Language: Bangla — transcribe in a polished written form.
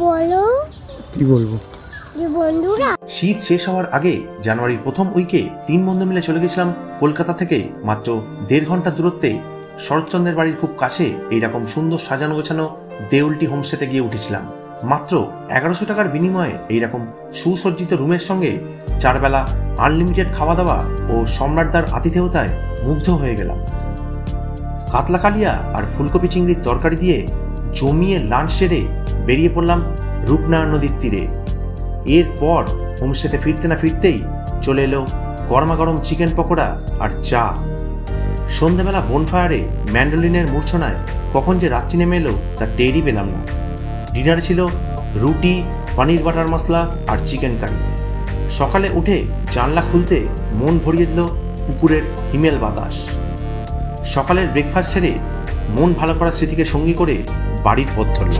বলো কি বলবো বন্ধুরা। শীত শেষ হওয়ার আগে জানুয়ারির প্রথম উইকে 3 বন্ধু মিলে চলে গেছিলাম কলকাতা থেকে মাত্র 1.5 ঘন্টা দূরত্বে শরৎচন্দ্রের বাড়ির খুব কাছে এইরকম সুন্দর সাজানো গোছানো দেউলটি হোমস্টেতে গিয়ে উঠেছিলাম। মাত্র 1100 টাকার বিনিময়ে এইরকম সুসজ্জিত রুমের সঙ্গে 4 বেলা আনলিমিটেড খাওয়া দাওয়া ও সম্রাটদার আতিথেয়তায় মুগ্ধ হয়ে গেলাম। কাতলা কালিয়া আর ফুলকপি চিংড়ির তরকারি দিয়ে জমিয়ে লাঞ্চ সেরে বেরিয়ে পড়লাম রূপনারায়ণ নদীর তীরে। এরপর হোমস্টেতে ফিরতে না ফিরতেই চলে এলো গরমাগরম চিকেন পকোড়া আর চা। সন্ধ্যাবেলা বনফায়ারে ম্যান্ডোলিনের মূর্ছনায় কখন যে রাত্রি নেমে এলো তা টেরই পেলাম না। ডিনারে ছিল রুটি, পনির বাটার মশলা আর চিকেন কারি। সকালে উঠে জানলা খুলতে মন ভরিয়ে দিল পুকুরের হিমেল বাতাস। সকালের ব্রেকফাস্ট ছেড়ে মন ভালো করার স্মৃতিকে সঙ্গী করে বাড়ির পথ ধরল।